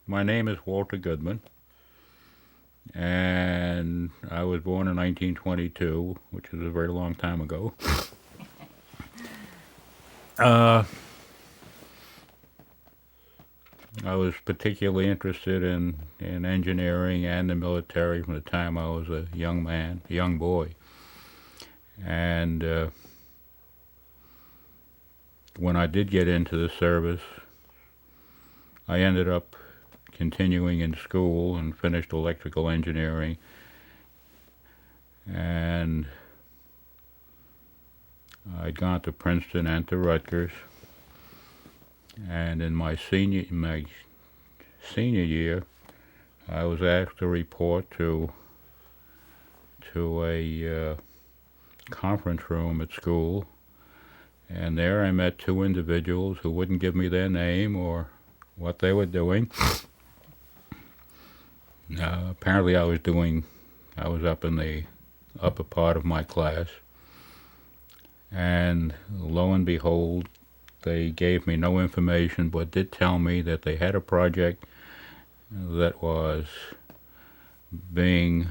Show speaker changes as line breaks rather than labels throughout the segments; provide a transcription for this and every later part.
My name is Walter Goodman, and I was born in 1922, which is a very long time ago. Uh, I was particularly interested in engineering and the military from the time I was a young man, a young boy. And when I did get into the service, I ended up continuing in school and finished electrical engineering. And I'd gone to Princeton and to Rutgers. And in my senior year, I was asked to report to a conference room at school, and there I met two individuals who wouldn't give me their name or what they were doing. Apparently, I was up in the upper part of my class, and lo and behold, they gave me no information, but did tell me that they had a project that was being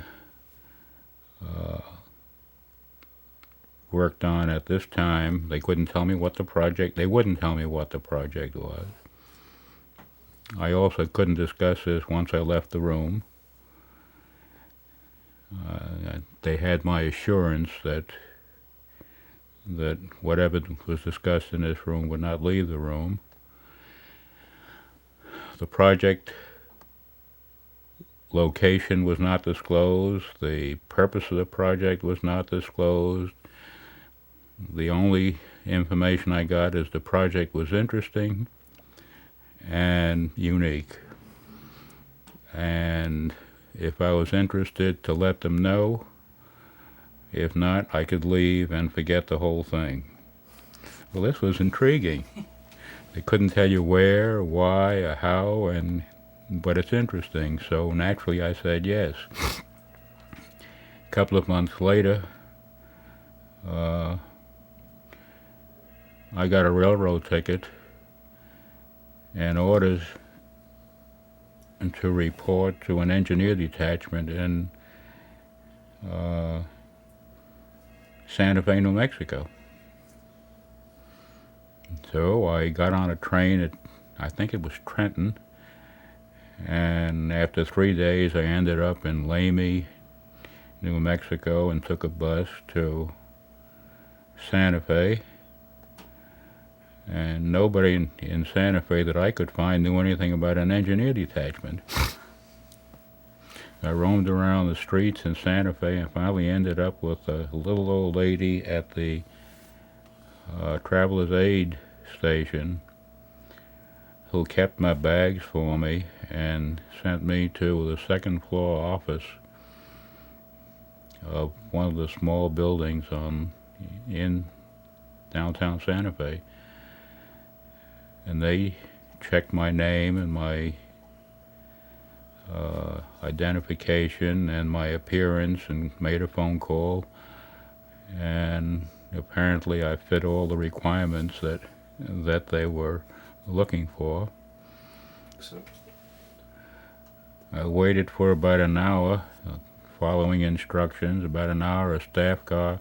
worked on at this time. They wouldn't tell me what the project was. I also couldn't discuss this once I left the room. They had my assurance that whatever was discussed in this room would not leave the room. The project location was not disclosed. The purpose of the project was not disclosed. The only information I got is the project was interesting and unique. And if I was interested, to let them know. If not, I could leave and forget the whole thing. Well, this was intriguing. They couldn't tell you where, why, or how, but it's interesting. So naturally I said yes. A couple of months later, I got a railroad ticket and orders to report to an engineer detachment in Santa Fe, New Mexico. So I got on a train at, I think it was Trenton, and after 3 days I ended up in Lamy, New Mexico, and took a bus to Santa Fe. And nobody in Santa Fe that I could find knew anything about an engineer detachment. I roamed around the streets in Santa Fe and finally ended up with a little old lady at the Traveler's Aid station who kept my bags for me and sent me to the second floor office of one of the small buildings in downtown Santa Fe. And they checked my name and my identification and my appearance and made a phone call, and apparently I fit all the requirements that they were looking for. I waited for about an hour, following instructions. About an hour, a staff car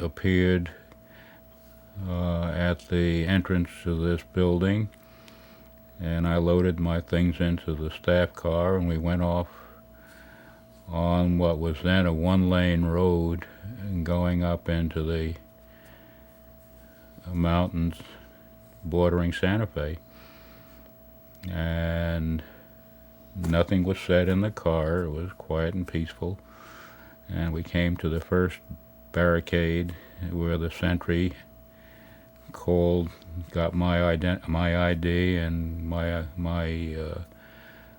appeared at the entrance to this building, and I loaded my things into the staff car, and we went off on what was then a one-lane road going up into the mountains bordering Santa Fe. And nothing was said in the car. It was quiet and peaceful. And we came to the first barricade where the sentry got my ID and my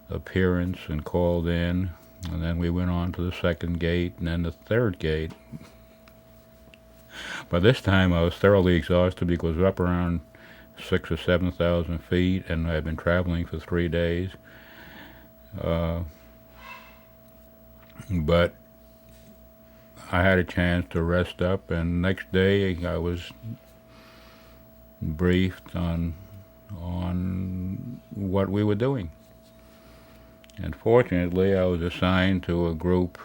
appearance and called in, and then we went on to the second gate and then the third gate. By this time I was thoroughly exhausted because we were up around 6,000 or 7,000 feet, and I had been traveling for 3 days. But I had a chance to rest up, and next day I was briefed on what we were doing. And fortunately, I was assigned to a group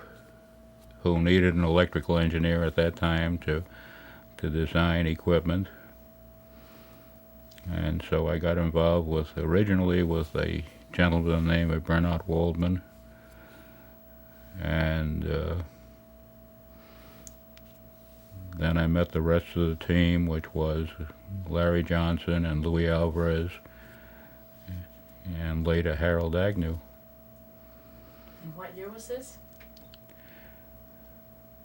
who needed an electrical engineer at that time to design equipment. And so I got involved originally with a gentleman named Bernard Waldman, and then I met the rest of the team, which was Larry Johnson and Louis Alvarez, and later Harold Agnew.
And what year was this?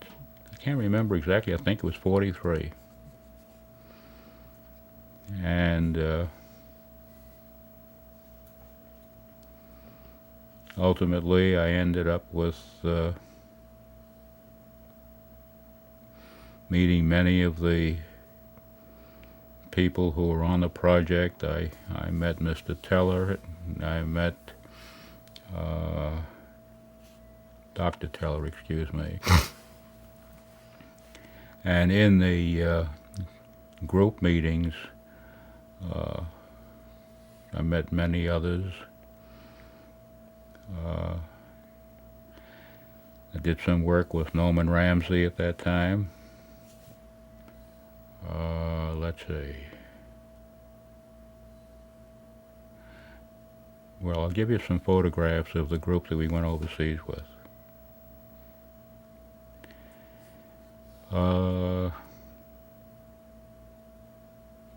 I can't remember exactly. I think it was 43. And ultimately, I ended up with meeting many of the people who were on the project. I met Mr. Teller. I met Dr. Teller, excuse me. And in the group meetings, I met many others. I did some work with Norman Ramsey at that time. Let's see. Well, I'll give you some photographs of the group that we went overseas with.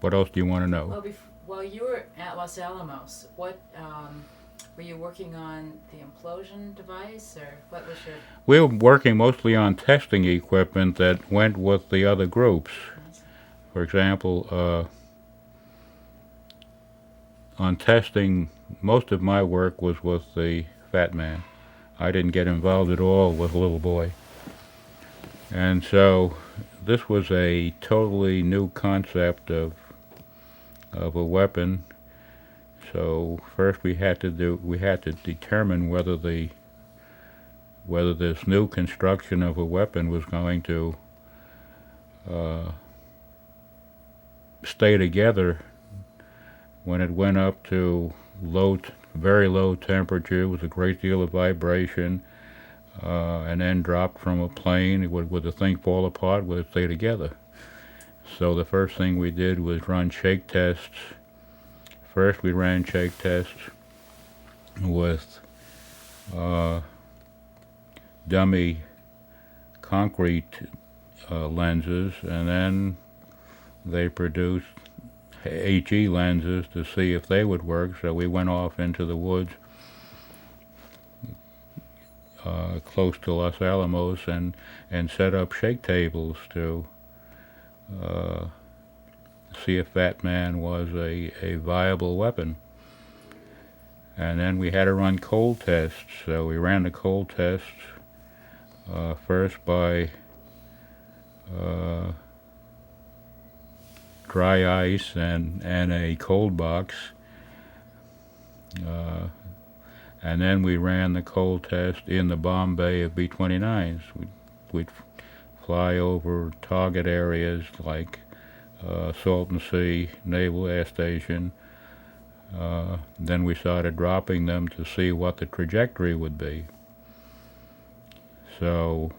What else do you want to know?
Well, while you were at Los Alamos, what were you working on? The implosion device, or what was your?
We were working mostly on testing equipment that went with the other groups. For example, on testing, most of my work was with the Fat Man. I didn't get involved at all with Little Boy. And so this was a totally new concept of a weapon. So first we had to determine whether this new construction of a weapon was going to stay together when it went up to very low temperature with a great deal of vibration, and then dropped from a plane. Would the thing fall apart? Would it stay together? So the first thing we did was run shake tests. First we ran shake tests with dummy concrete lenses, and then they produced HE lenses to see if they would work. So we went off into the woods close to Los Alamos and set up shake tables to see if Fat Man was a viable weapon. And then we had to run cold tests. So we ran the cold tests first by dry ice and a cold box. And then we ran the cold test in the bomb bay of B-29s. We'd fly over target areas like Salton Sea Naval Air Station. Then we started dropping them to see what the trajectory would be. So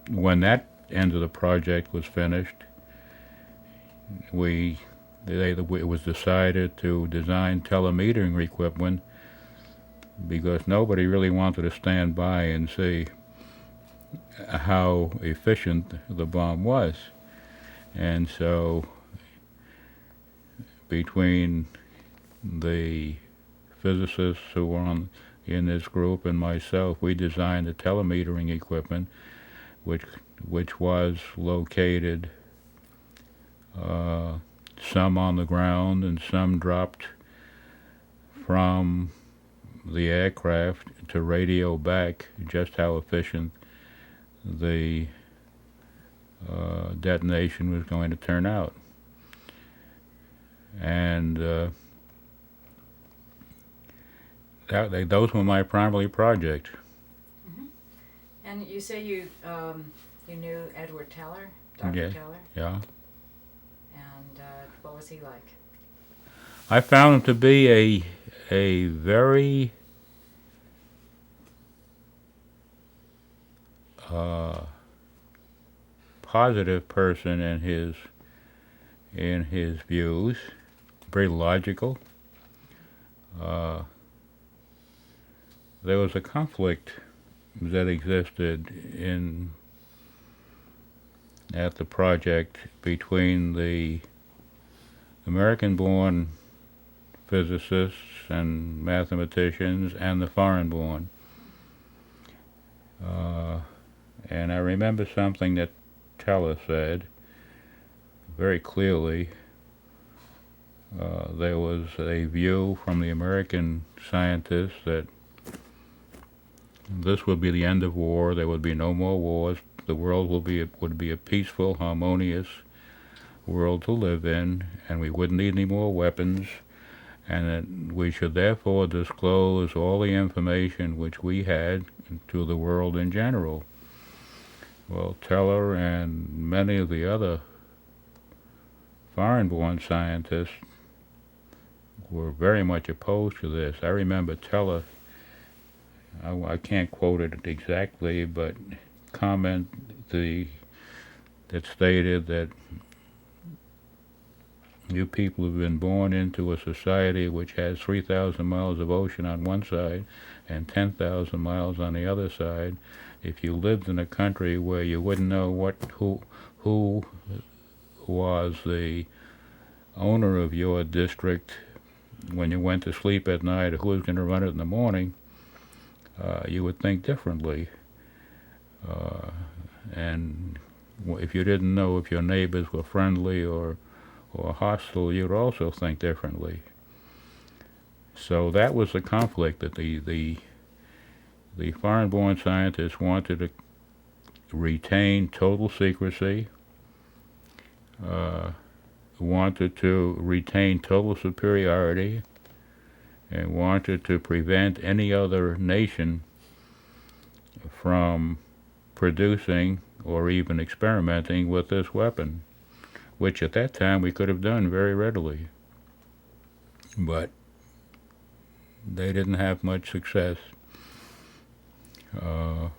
when that end of the project was finished, it was decided to design telemetering equipment, because nobody really wanted to stand by and see how efficient the bomb was. And so between the physicists who were in this group and myself, we designed the telemetering equipment, which was located some on the ground and some dropped from the aircraft to radio back just how efficient the detonation was going to turn out. And those were my primary projects.
Mm-hmm. And you say you knew Edward Teller, Dr.
Yeah.
Teller?
Yeah.
And was he like?
I found him to be a very positive person in his views, very logical. Uh, there was a conflict that existed in at the project between the American-born physicists and mathematicians and the foreign-born. And I remember something that Teller said very clearly. There was a view from the American scientists that this would be the end of war. There would be no more wars. The world would be a peaceful, harmonious world to live in, and we wouldn't need any more weapons, and that we should therefore disclose all the information which we had to the world in general. Well, Teller and many of the other foreign-born scientists were very much opposed to this. I remember Teller, I can't quote it exactly, but comment that stated that you people have been born into a society which has 3,000 miles of ocean on one side and 10,000 miles on the other side. If you lived in a country where you wouldn't know who was the owner of your district when you went to sleep at night, or who was going to run it in the morning, you would think differently. And if you didn't know if your neighbors were friendly or hostile, you'd also think differently. So that was the conflict, that the foreign-born scientists wanted to retain total secrecy, wanted to retain total superiority, and wanted to prevent any other nation from producing or even experimenting with this weapon, which at that time we could have done very readily. But they didn't have much success. I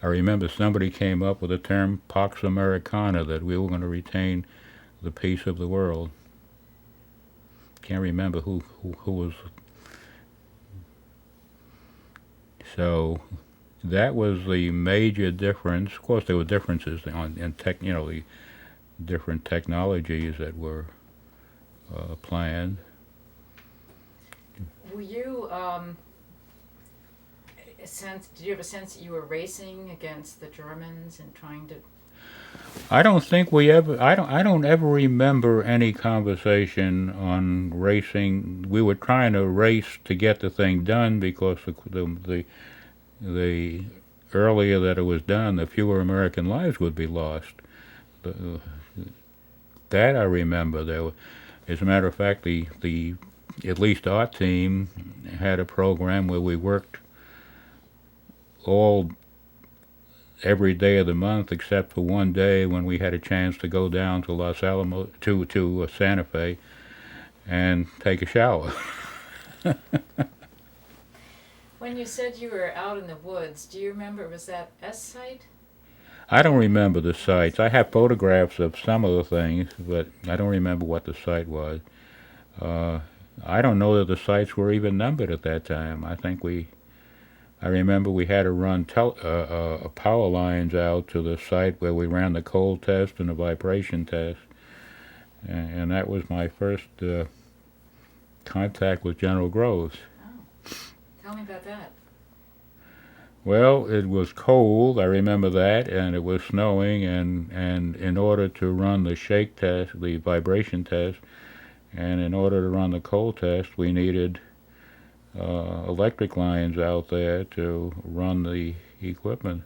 remember somebody came up with the term Pax Americana, that we were going to retain the peace of the world. Can't remember who was. So that was the major difference. Of course, there were differences in the different technologies that were planned.
Were you did you have a sense that you were racing against the Germans and trying to?
I don't think we ever. I don't ever remember any conversation on racing. We were trying to race to get the thing done, because the earlier that it was done, the fewer American lives would be lost. That I remember. As a matter of fact, the at least our team had a program where we worked every day of the month except for one day when we had a chance to go down to Los Alamos to Santa Fe and take a shower.
When you said you were out in the woods, do you remember, was that S site?
I don't remember the sites. I have photographs of some of the things, but I don't remember what the site was. I don't know that the sites were even numbered at that time. I remember we had to run power lines out to the site where we ran the cold test and the vibration test, and that was my first contact with General Groves.
Oh, tell me about that.
Well, it was cold, I remember that, and it was snowing, and in order to run the shake test, the vibration test, and in order to run the cold test, we needed electric lines out there to run the equipment.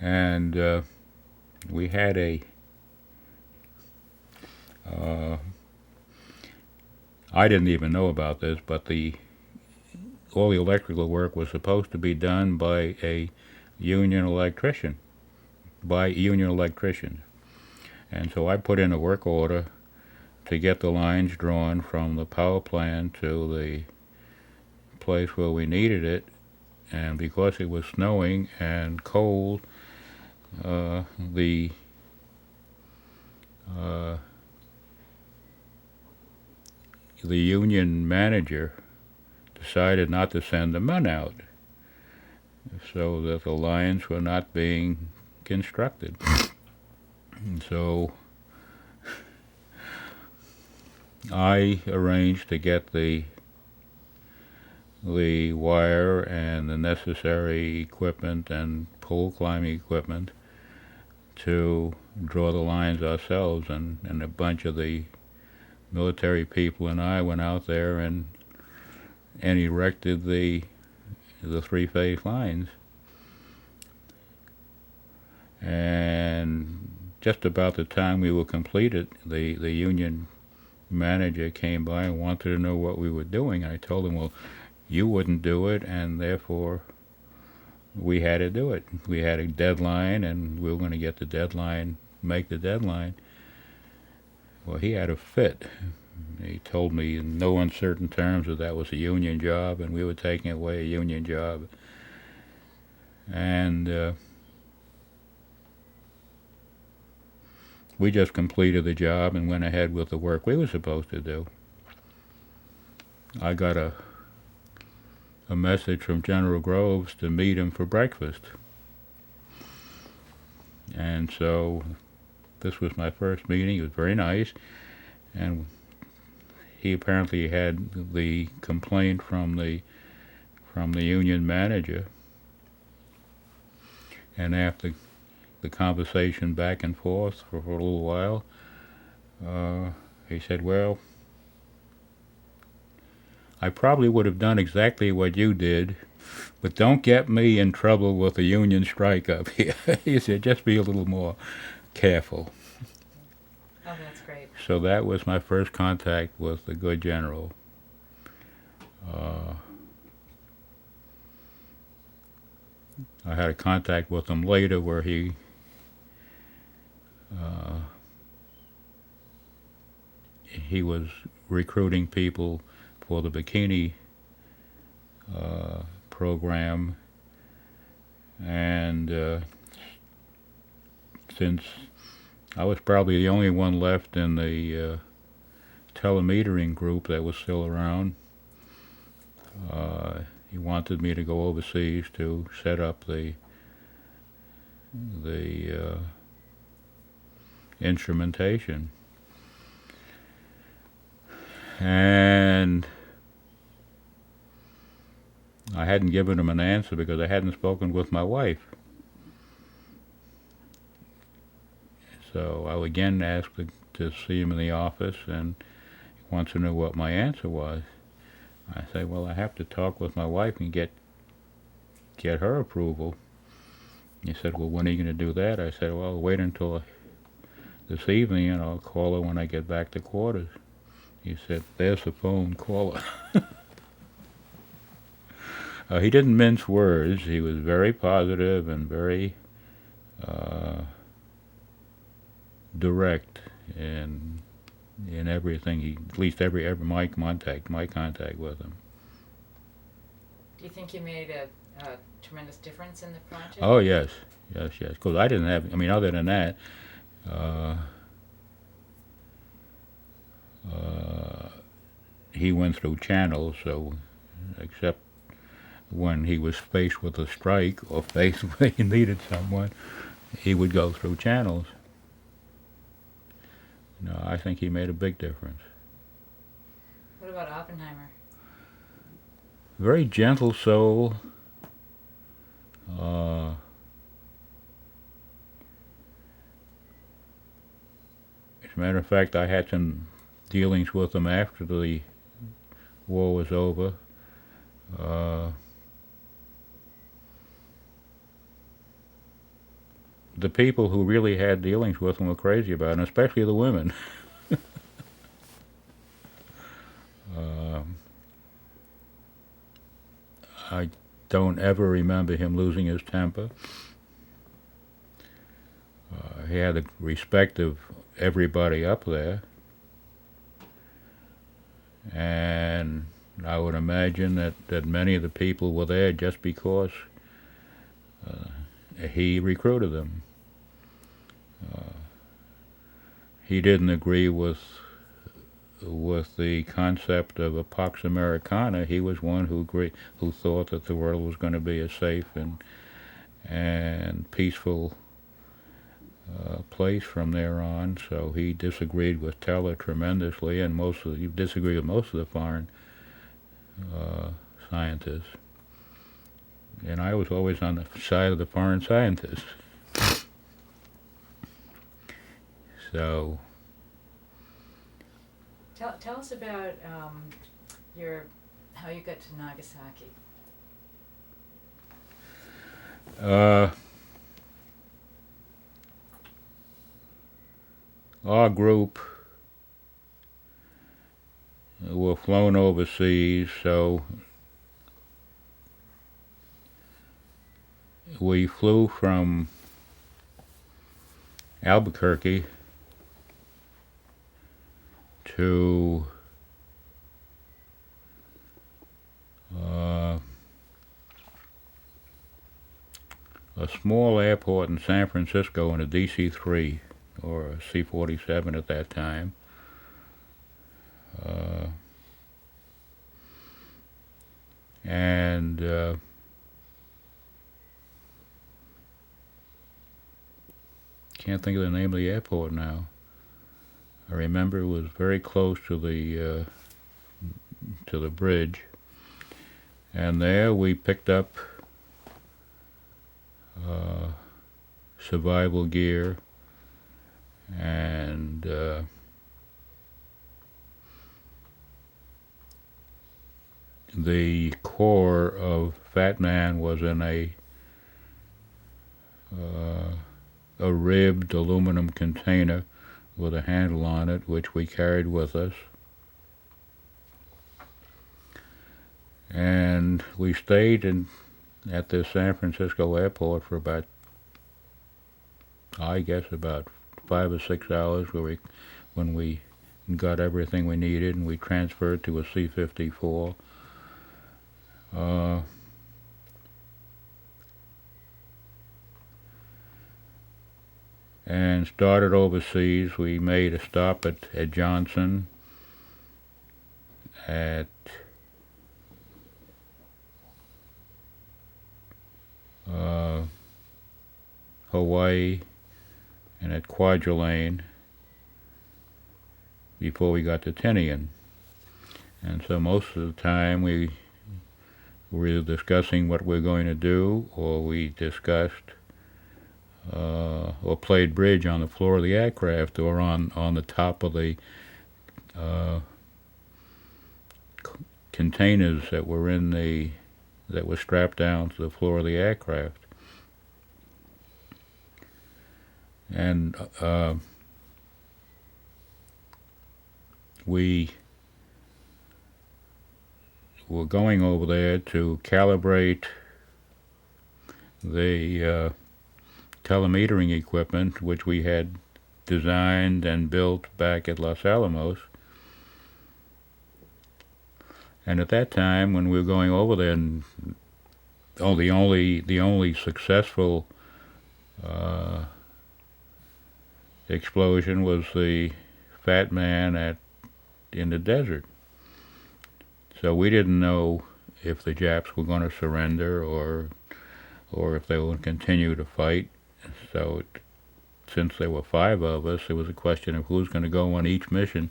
And we had I didn't even know about this, but all the electrical work was supposed to be done by a union electrician, by union electricians. And so I put in a work order to get the lines drawn from the power plant to the place where we needed it. And because it was snowing and cold, the union manager decided not to send the men out, so that the lines were not being constructed. And so I arranged to get the wire and the necessary equipment and pole climbing equipment to draw the lines ourselves, and a bunch of the military people and I went out there and erected the three-phase lines. And just about the time we were completed, the union manager came by and wanted to know what we were doing. I told him, well, you wouldn't do it, and therefore we had to do it. We had a deadline, and we were going to get the deadline, make the deadline. Well, he had a fit. He told me in no uncertain terms that that was a union job, and we were taking away a union job. And we just completed the job and went ahead with the work we were supposed to do. I got a message from General Groves to meet him for breakfast. And so this was my first meeting. It was very nice. And he apparently had the complaint from the union manager. And after the conversation back and forth for a little while, he said, well, I probably would have done exactly what you did, but don't get me in trouble with a union strike up here. He said, just be a little more careful.
Oh, that's great.
So that was my first contact with the good general. I had a contact with him later where he was recruiting people for the bikini program, and since I was probably the only one left in the telemetering group that was still around, he wanted me to go overseas to set up the instrumentation. And I hadn't given him an answer because I hadn't spoken with my wife. So I again asked to see him in the office, and he wants to know what my answer was. I say, well, I have to talk with my wife and get her approval. He said, well, when are you going to do that? I said, well, wait until this evening, and I'll call her when I get back to quarters. He said, there's the phone, call her. He didn't mince words. He was very positive and very direct in everything. At least every my contact with him.
Do you think you made a tremendous difference in the project?
Oh yes. Because I didn't have. I mean, other than that, he went through channels. So, except when he was faced with a strike or faced when he needed someone, he would go through channels. No, I think he made a big difference.
What about Oppenheimer?
Very gentle soul. As a matter of fact, I had some dealings with him after the war was over. The people who really had dealings with him were crazy about him, especially the women. I don't ever remember him losing his temper. He had the respect of everybody up there. And I would imagine that many of the people were there just because he recruited them. He didn't agree with the concept of a Pax Americana. He was one who thought that the world was going to be a safe and peaceful place from there on. So he disagreed with Teller tremendously, and he disagreed with most of the foreign scientists. And I was always on the side of the foreign scientists. So
tell us about how you got to Nagasaki.
Our group were flown overseas, so we flew from Albuquerque to a small airport in San Francisco in a DC-3 or a C-47 at that time. And can't think of the name of the airport now. I remember it was very close to the bridge, and there we picked up survival gear and the core of Fat Man was in a ribbed aluminum container with a handle on it, which we carried with us. And we stayed at the San Francisco airport for about 5 or 6 hours, when we got everything we needed, and we transferred to a C-54. And started overseas. We made a stop at Johnson, at Hawaii, and at Kwajalein before we got to Tinian. And so most of the time we were discussing what we're going to do, or we discussed or played bridge on the floor of the aircraft, or on the top of the containers that were strapped down to the floor of the aircraft. And we were going over there to calibrate the telemetering equipment, which we had designed and built back at Los Alamos. And at that time, when we were going over there, the only successful explosion was the Fat Man in the desert. So we didn't know if the Japs were going to surrender or if they would continue to fight. So since there were 5 of us, it was a question of who's going to go on each mission.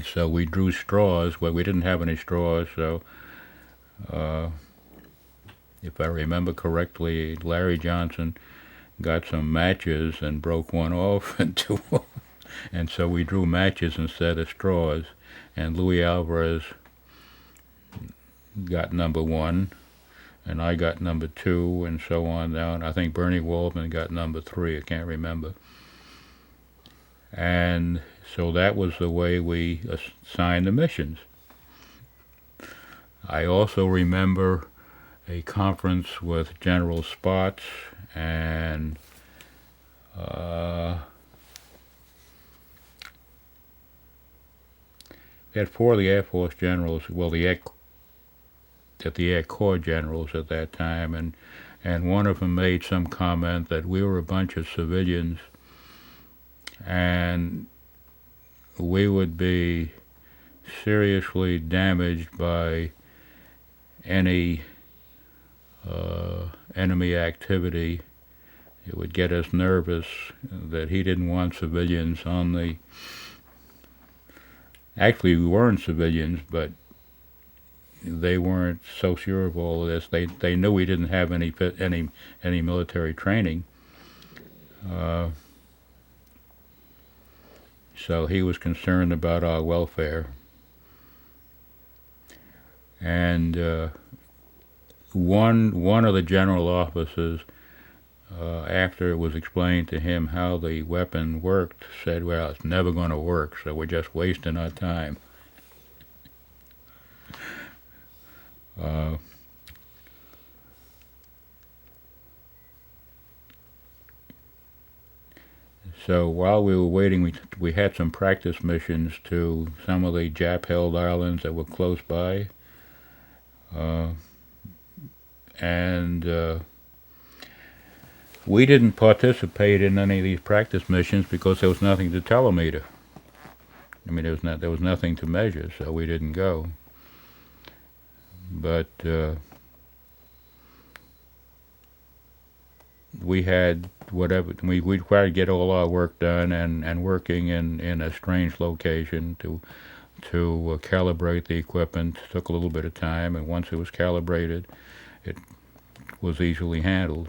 So we drew straws. Well, we didn't have any straws, so if I remember correctly, Larry Johnson got some matches and broke one off into and so we drew matches instead of straws, and Louis Alvarez got number 1, and I got number 2, and so on down. I think Bernie Waldman got number 3, I can't remember. And so that was the way we assigned the missions. I also remember a conference with General Spots and had four of the Air Force generals, well, the Air Corps generals at that time, and one of them made some comment that we were a bunch of civilians and we would be seriously damaged by any enemy activity. It would get us nervous that he didn't want civilians on the. Actually, we weren't civilians, but they weren't so sure of all of this. They knew we didn't have any military training. So he was concerned about our welfare. And one of the general officers, after it was explained to him how the weapon worked, said, "Well, it's never going to work, so we're just wasting our time." So while we were waiting, we had some practice missions to some of the Jap-held islands that were close by. And we didn't participate in any of these practice missions because there was nothing to telemeter. I mean, there was nothing to measure, so we didn't go. But we had whatever we tried to get all our work done, and working in a strange location to calibrate the equipment took a little bit of time, and once it was calibrated, it was easily handled.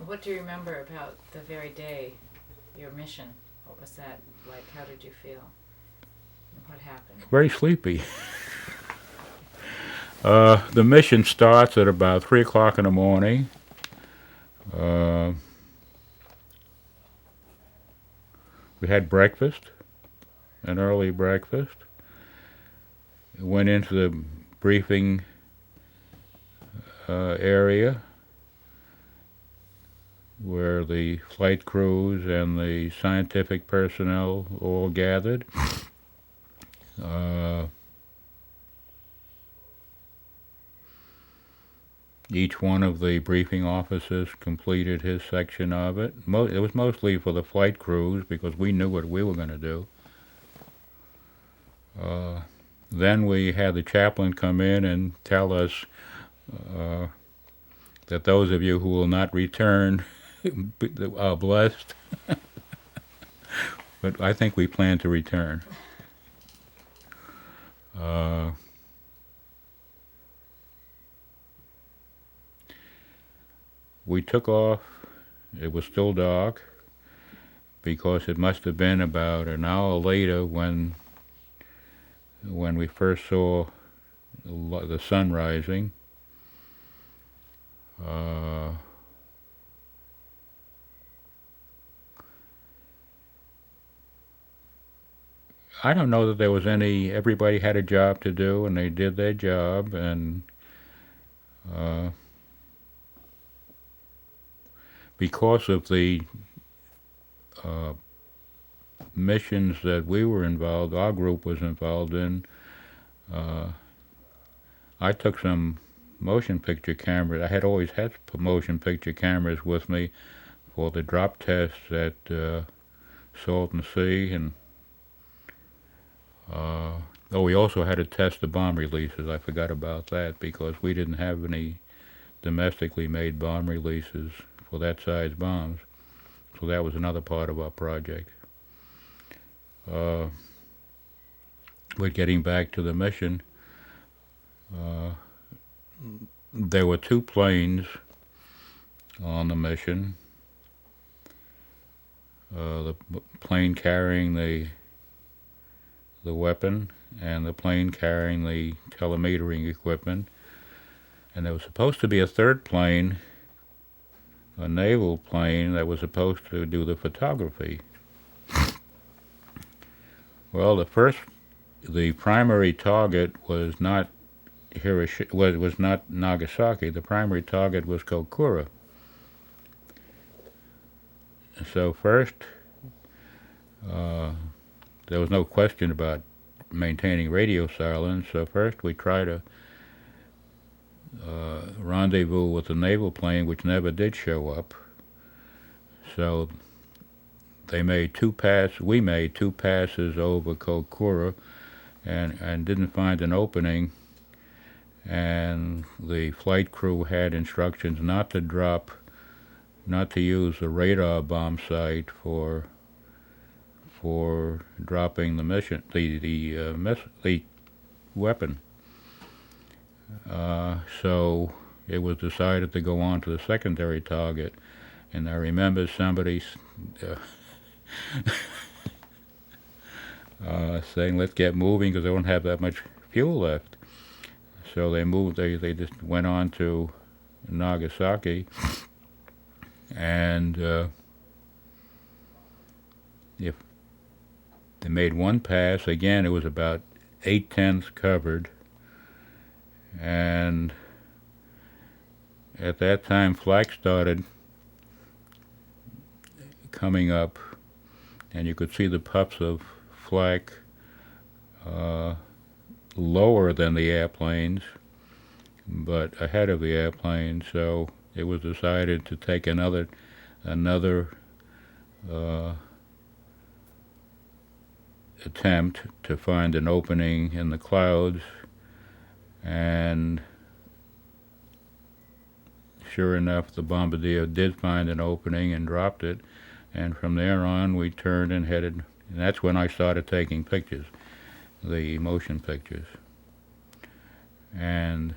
What do you remember about the very day, your mission? What was that like? How did you feel? What happened?
Very sleepy. The mission starts at about 3 o'clock in the morning. We had breakfast, an early breakfast. Went into the briefing area where the flight crews and the scientific personnel all gathered. Each one of the briefing officers completed his section of it. It was mostly for the flight crews because we knew what we were going to do. Then we had the chaplain come in and tell us that those of you who will not return are blessed. But I think we plan to return. We took off. It was still dark because it must have been about an hour later when we first saw the sun rising. I don't know that there was everybody had a job to do, and they did their job, and because of the missions that we were involved, our group was involved in, I took some motion picture cameras. I had always had motion picture cameras with me for the drop tests at Salton Sea, and we also had to test the bomb releases. I forgot about that because we didn't have any domestically made bomb releases for that size bombs. So that was another part of our project. But getting back to the mission, there were 2 planes on the mission. The plane carrying the weapon and the plane carrying the telemetering equipment. And there was supposed to be a 3rd plane, a naval plane, that was supposed to do the photography. Well, the primary target was not was not Nagasaki. The primary target was Kokura. So first there was no question about maintaining radio silence. So first we tried to rendezvous with the naval plane, which never did show up. So we made two passes over Kokura and didn't find an opening. And the flight crew had instructions not to use the radar bomb site for dropping the weapon. So it was decided to go on to the secondary target, and I remember somebody saying, "Let's get moving because they don't have that much fuel left." So they moved. They just went on to Nagasaki, and if they made one pass, again it was about 8/10 covered, and at that time flak started coming up, and you could see the puffs of flak lower than the airplanes, but ahead of the airplanes. So it was decided to take another attempt to find an opening in the clouds, and sure enough, the bombardier did find an opening and dropped it, and from there on we turned and headed, and that's when I started taking pictures, the motion pictures. And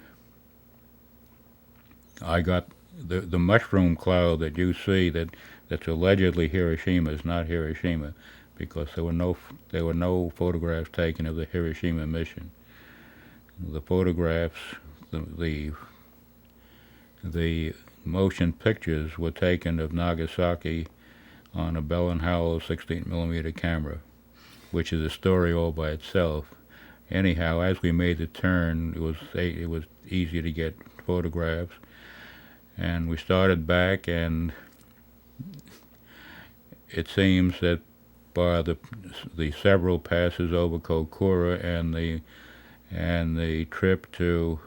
I got the mushroom cloud that you see that's allegedly Hiroshima is not Hiroshima, because there were no photographs taken of the Hiroshima mission. The photographs, the motion pictures were taken of Nagasaki on a Bell and Howell 16mm camera, which is a story all by itself. Anyhow, as we made the turn, it was easy to get photographs, and we started back, and it seems that by the several passes over Kokura and the trip to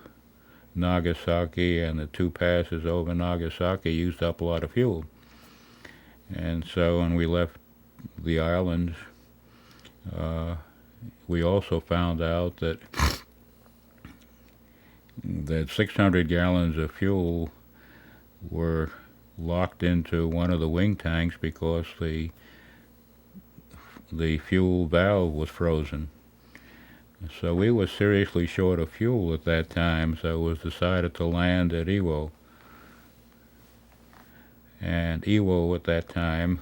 Nagasaki and the two passes over Nagasaki used up a lot of fuel. And so when we left the islands, we also found out that 600 gallons of fuel were locked into one of the wing tanks because the fuel valve was frozen. So we were seriously short of fuel at that time, so it was decided to land at Iwo. And Iwo at that time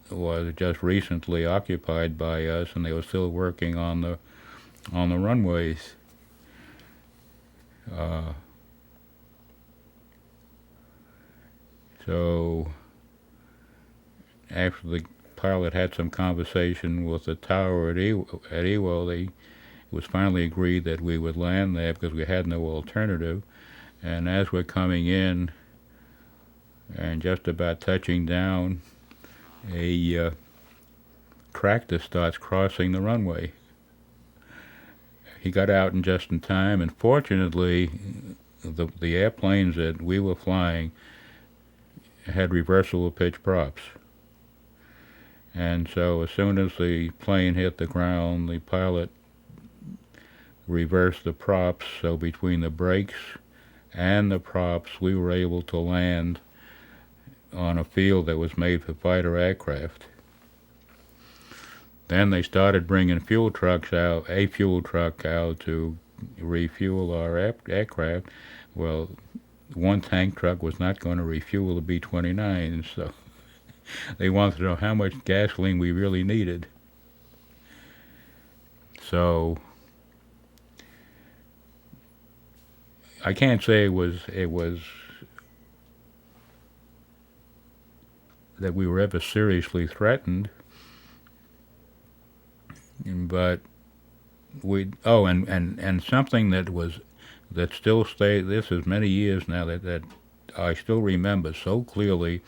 was just recently occupied by us, and they were still working on the runways. So after the pilot had some conversation with the tower at Iwo, it was finally agreed that we would land there because we had no alternative. And as we're coming in and just about touching down, a tractor starts crossing the runway. He got out just in time, and fortunately the airplanes that we were flying had reversible pitch props. And so as soon as the plane hit the ground, the pilot reversed the props, so between the brakes and the props we were able to land on a field that was made for fighter aircraft. Then they started bringing a fuel truck out to refuel our aircraft. Well, one tank truck was not going to refuel the B-29, so they wanted to know how much gasoline we really needed. So I can't say it was that we were ever seriously threatened, but and something that still stayed, this is many years now, that I still remember so clearly,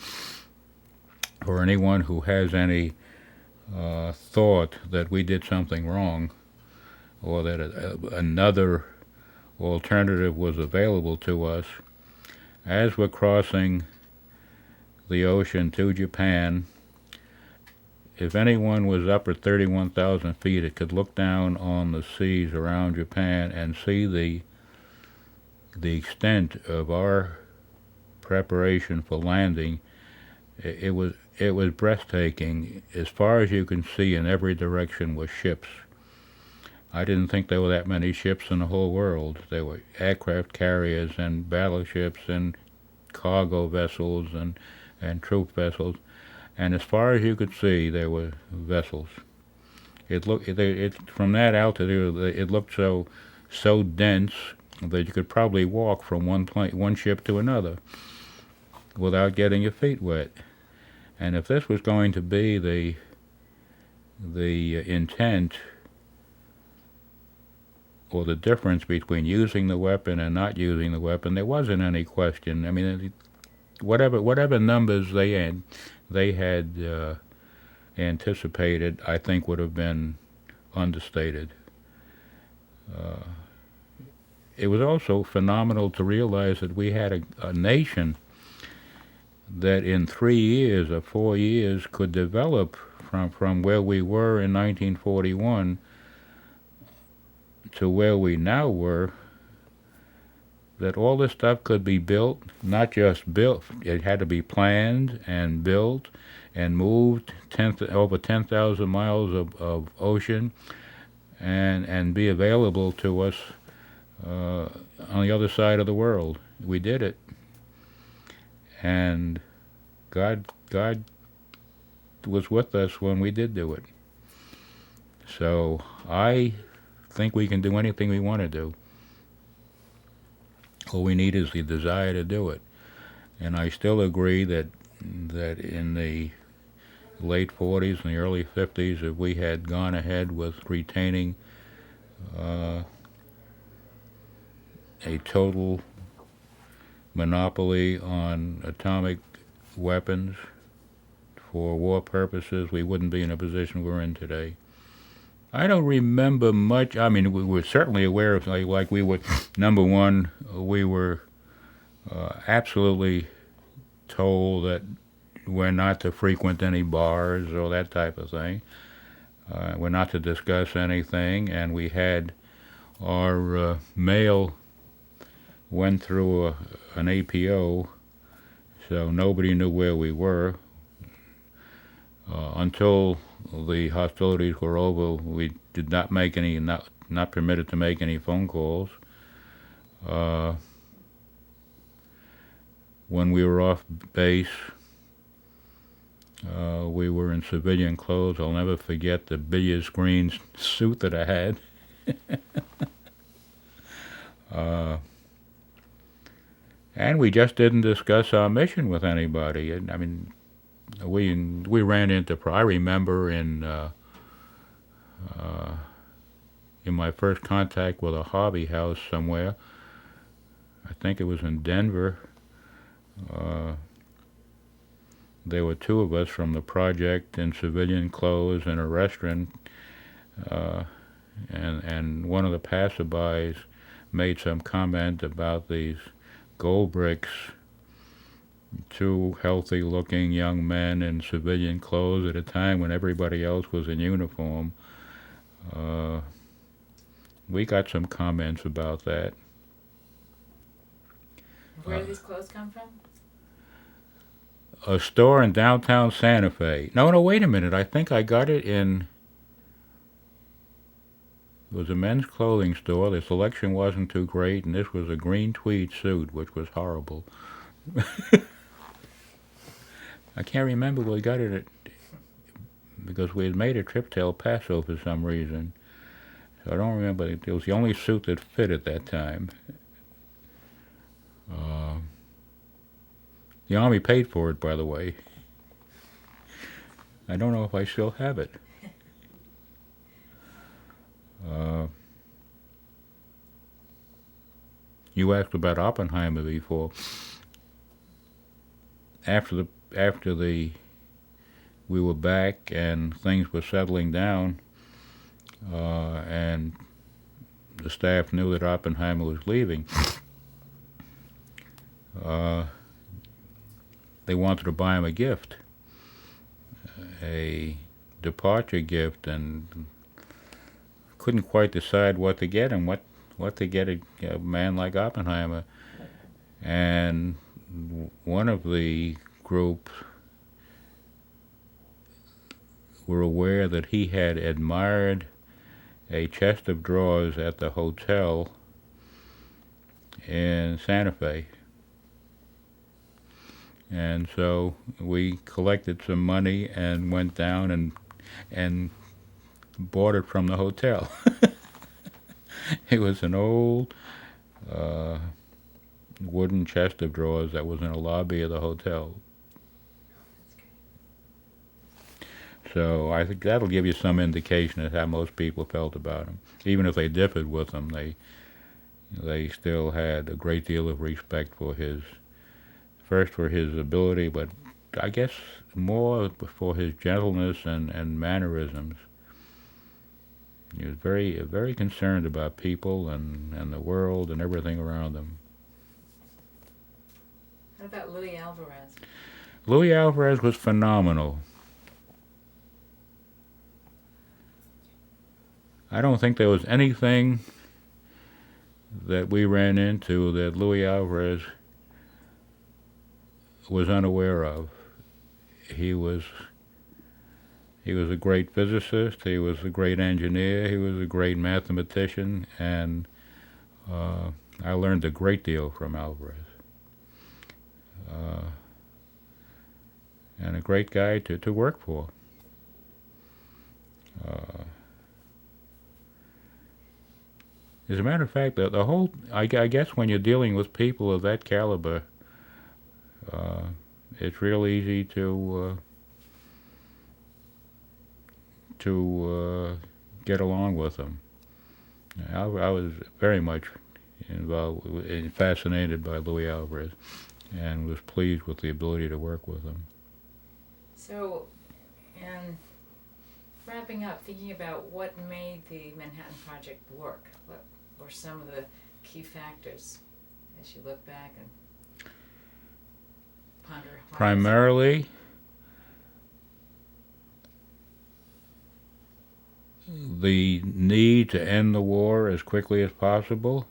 for anyone who has any thought that we did something wrong, or that another alternative was available to us. As we're crossing the ocean to Japan, if anyone was up at 31,000 feet, it could look down on the seas around Japan and see the extent of our preparation for landing. It was breathtaking. As far as you can see, in every direction were ships. I didn't think there were that many ships in the whole world. There were aircraft carriers and battleships and cargo vessels and troop vessels. And as far as you could see, there were vessels. From that altitude, it looked so dense that you could probably walk from one ship to another without getting your feet wet. And if this was going to be the intent, or the difference between using the weapon and not using the weapon, there wasn't any question. I mean, whatever numbers they had anticipated, I think would have been understated. It was also phenomenal to realize that we had a nation that in 3 years or 4 years could develop from where we were in 1941 to where we now were, that all this stuff could be built, not just built, it had to be planned and built and moved over 10,000 miles of ocean and be available to us on the other side of the world. We did it. And God was with us when we did do it. So I think we can do anything we want to do. All we need is the desire to do it. And I still agree that in the late 40s and the early 50s, if we had gone ahead with retaining a total monopoly on atomic weapons for war purposes, we wouldn't be in a position we're in today. I don't remember much. I mean, we were certainly aware of, like we were, number one, we were absolutely told that we're not to frequent any bars or that type of thing. We're not to discuss anything, and we had our mail went through an APO, so nobody knew where we were. Until the hostilities were over, we did not make any, not permitted to make any phone calls. When we were off base, we were in civilian clothes. I'll never forget the billiard green suit that I had. And we just didn't discuss our mission with anybody. I mean, we ran into. I remember in my first contact with a hobby house somewhere. I think it was in Denver. There were two of us from the project in civilian clothes in a restaurant, and one of the passerbys made some comment about these gold bricks, two healthy-looking young men in civilian clothes at a time when everybody else was in uniform. We got some comments about that.
Where did these clothes come from?
A store in downtown Santa Fe. No, wait a minute. I think I got it in... It was a men's clothing store. The selection wasn't too great, and this was a green tweed suit, which was horrible. I can't remember where we got it at, because we had made a trip to El Paso for some reason. So I don't remember. It was the only suit that fit at that time. The Army paid for it, by the way. I don't know if I still have it. You asked about Oppenheimer before. After the we were back and things were settling down, and the staff knew that Oppenheimer was leaving, they wanted to buy him a gift, a departure gift, and couldn't quite decide what to get him, what to get a man like Oppenheimer. And one of the group were aware that he had admired a chest of drawers at the hotel in Santa Fe. And so we collected some money and went down and bought it from the hotel. It was an old wooden chest of drawers that was in a lobby of the hotel. So I think that'll give you some indication of how most people felt about him. Even if they differed with him, they still had a great deal of respect for his ability, but I guess more for his gentleness and mannerisms. He was very concerned about people and the world and everything around them.
How about Louis Alvarez?
Louis Alvarez was phenomenal. I don't think there was anything that we ran into that Louis Alvarez was unaware of. He was a great physicist, he was a great engineer, he was a great mathematician, and I learned a great deal from Alvarez. And a great guy to work for. As a matter of fact, the whole, I guess when you're dealing with people of that caliber, it's real easy to get along with them. I was very much fascinated by Louis Alvarez, and was pleased with the ability to work with him.
So, and wrapping up, thinking about what made the Manhattan Project work, what were some of the key factors as you look back and ponder?
Primarily, the need to end the war as quickly as possible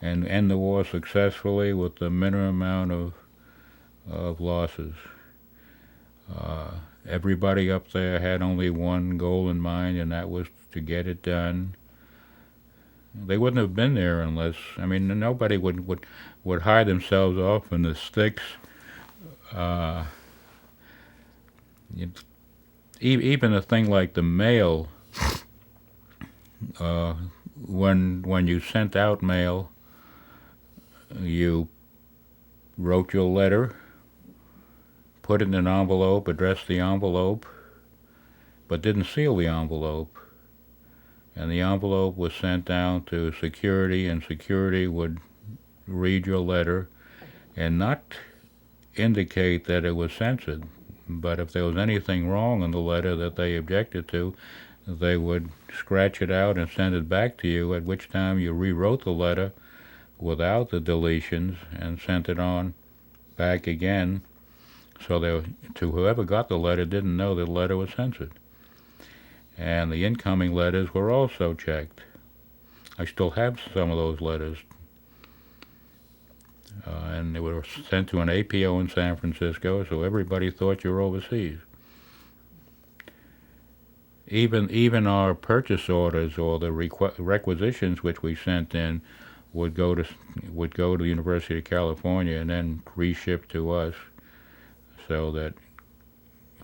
and end the war successfully with the minimum amount of losses. Everybody up there had only one goal in mind, and that was to get it done. They wouldn't have been there unless, I mean, nobody would hide themselves off in the sticks. Even a thing like the mail, when you sent out mail, you wrote your letter, put it in an envelope, addressed the envelope, but didn't seal the envelope. And the envelope was sent down to security, and security would read your letter and not indicate that it was censored. But if there was anything wrong in the letter that they objected to, they would scratch it out and send it back to you, at which time you rewrote the letter without the deletions and sent it on back again, so to whoever got the letter didn't know the letter was censored. And the incoming letters were also checked. I still have some of those letters. And they were sent to an APO in San Francisco, so everybody thought you were overseas. Even our purchase orders or the requisitions which we sent in would go to the University of California and then reshipped to us, so that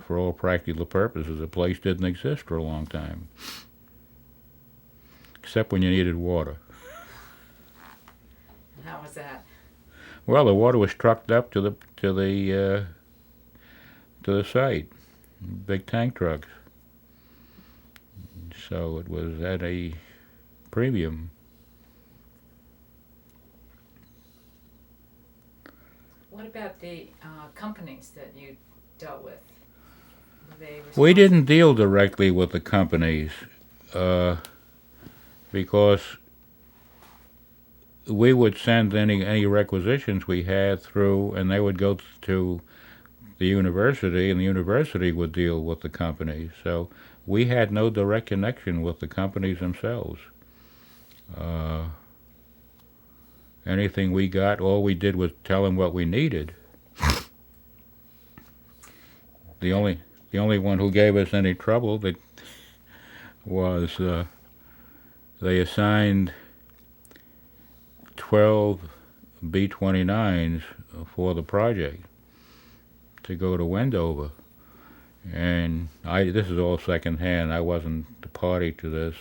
for all practical purposes the place didn't exist for a long time, except when you needed water.
How was that?
Well, the water was trucked up to the site, big tank trucks. So it was at a premium.
What about the companies that you dealt with? Were they
We
responsible?
didn't deal directly with the companies because we would send any requisitions we had through, and they would go to the university, and the university would deal with the companies. So we had no direct connection with the companies themselves. Anything we got, all we did was tell them what we needed. The only one who gave us any trouble that was they assigned 12 B-29s for the project to go to Wendover. And this is all secondhand. I wasn't the party to this.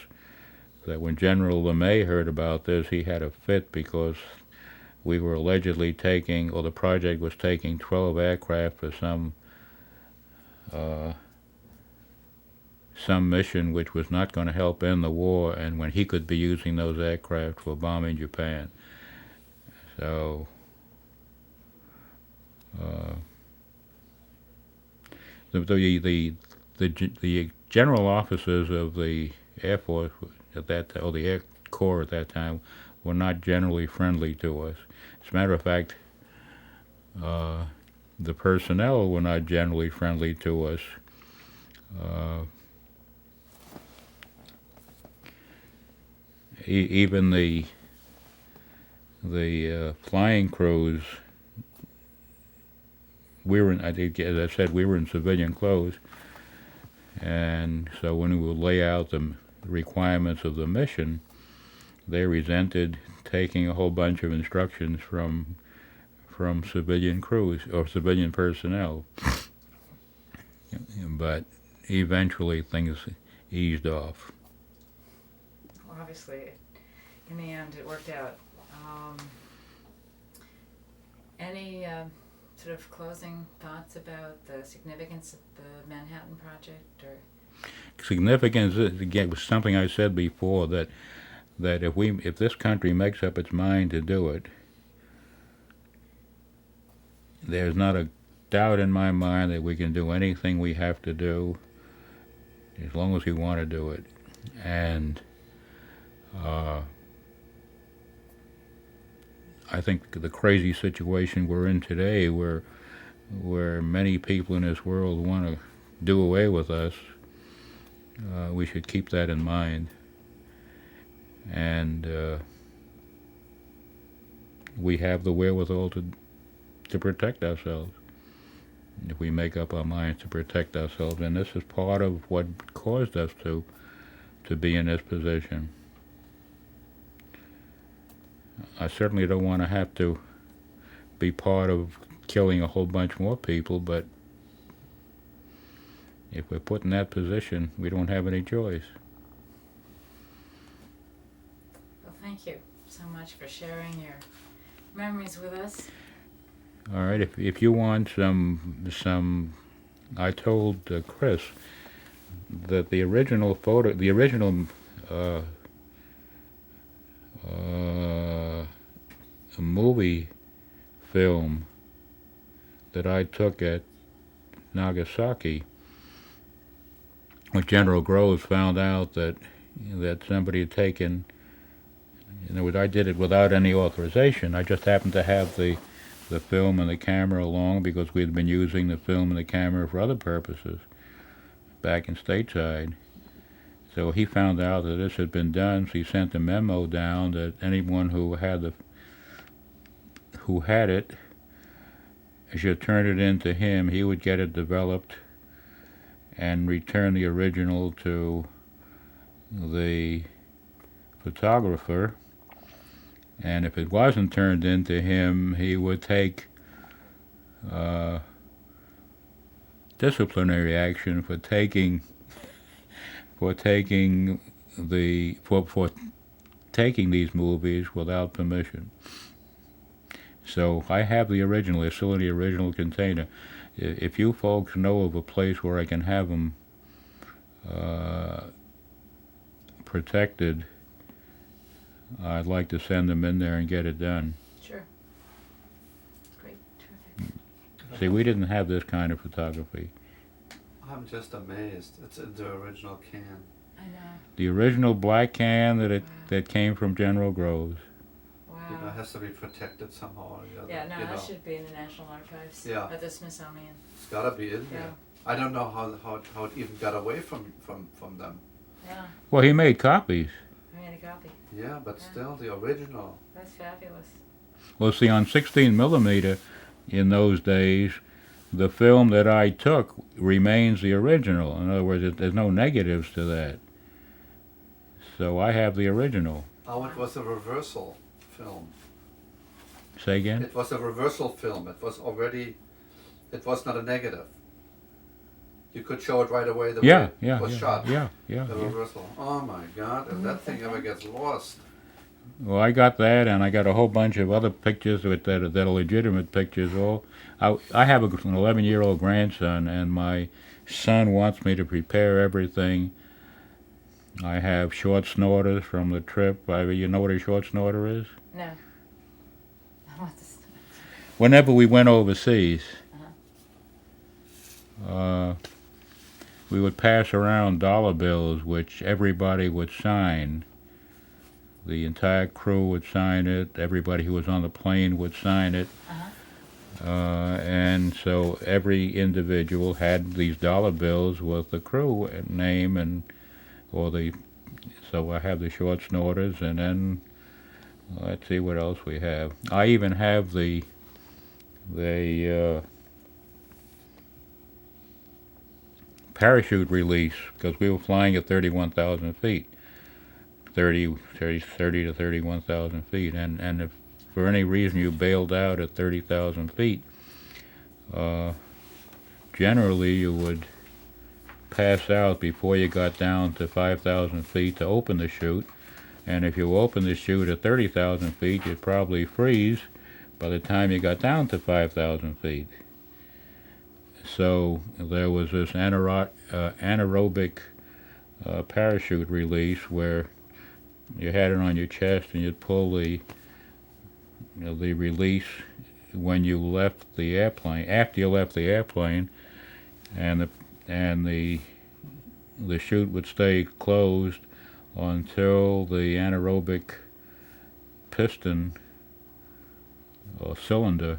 That when General LeMay heard about this, he had a fit because we were allegedly taking, or the project was taking 12 aircraft for some mission which was not going to help end the war, and when he could be using those aircraft for bombing Japan. So the general officers of the Air Force at that, or the Air Corps at that time, were not generally friendly to us. As a matter of fact, the personnel were not generally friendly to us. Even the flying crews, we were in, as I said, we were in civilian clothes, and so when we would lay out the requirements of the mission, they resented taking a whole bunch of instructions from civilian crews or civilian personnel. But eventually things eased off.
Well, obviously, in the end, it worked out. Any sort of closing thoughts about the significance of the Manhattan Project, or?
Significance, again, was something I said before, that if this country makes up its mind to do it, there's not a doubt in my mind that we can do anything we have to do as long as we want to do it. And I think the crazy situation we're in today, where many people in this world want to do away with us, we should keep that in mind. And we have the wherewithal to protect ourselves, if we make up our minds to protect ourselves. And this is part of what caused us to be in this position. I certainly don't want to have to be part of killing a whole bunch more people, but if we're put in that position, we don't have any choice.
Well, thank you so much for sharing your memories with us.
All right, if you want some, I told Chris that the original movie film that I took at Nagasaki, when General Groves found out that somebody had taken, in other words, I did it without any authorization. I just happened to have the film and the camera along because we had been using the film and the camera for other purposes back in stateside. So he found out that this had been done, so he sent a memo down that anyone who had it should turn it in to him. He would get it developed and return the original to the photographer. And if it wasn't turned in to him, he would take disciplinary action for taking these movies without permission. So I have the original. It's still in the original container. If you folks know of a place where I can have them protected, I'd like to send them in there and get it done.
Sure. Great. Terrific.
See, we didn't have this kind of photography.
I'm just amazed. It's in the original can.
I know.
The original black can that came from General Groves.
Wow.
You know, it has to be protected somehow or the other.
Yeah, no,
you
that
know.
should be in the National Archives.
Yeah.
At the Smithsonian.
It's gotta be in
Yeah.
there. I don't know how it even got away from them.
Yeah.
Well, he made copies.
I made a copy.
Yeah, but
Yeah.
still the original.
That's fabulous.
Well, see, on 16 millimeter in those days, the film that I took remains the original. In other words, there's no negatives to that. So I have the original.
Oh, it was a reversal film.
Say again?
It was a reversal film. It was not a negative. You could show it right away the way it was shot.
Yeah.
The reversal. Oh my God, if that thing ever gets lost.
Well, I got that, and I got a whole bunch of other pictures that are legitimate pictures. I have an 11-year-old grandson, and my son wants me to prepare everything. I have short snorters from the trip. You know what a short snorter is?
No. What's this?
Whenever we went overseas, we would pass around dollar bills, which everybody would sign. The entire crew would sign it. Everybody who was on the plane would sign it. And so every individual had these dollar bills with the crew name so I have the short snorters, and then let's see what else we have. I even have the parachute release, because we were flying at 31,000 feet. 30 to 31,000 feet, and if for any reason you bailed out at 30,000 feet, generally you would pass out before you got down to 5,000 feet to open the chute, and if you opened the chute at 30,000 feet, you'd probably freeze by the time you got down to 5,000 feet. So there was this anaerobic parachute release where you had it on your chest, and you'd pull the release when you left the airplane. After you left the airplane, and the chute would stay closed until the anaerobic piston or cylinder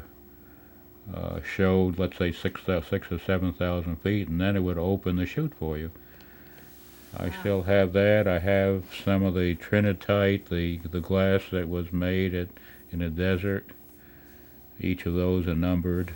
showed, let's say, 6 or 7,000 feet, and then it would open the chute for you. I still have that. I have some of the trinitite, the glass that was made in the desert. Each of those are numbered.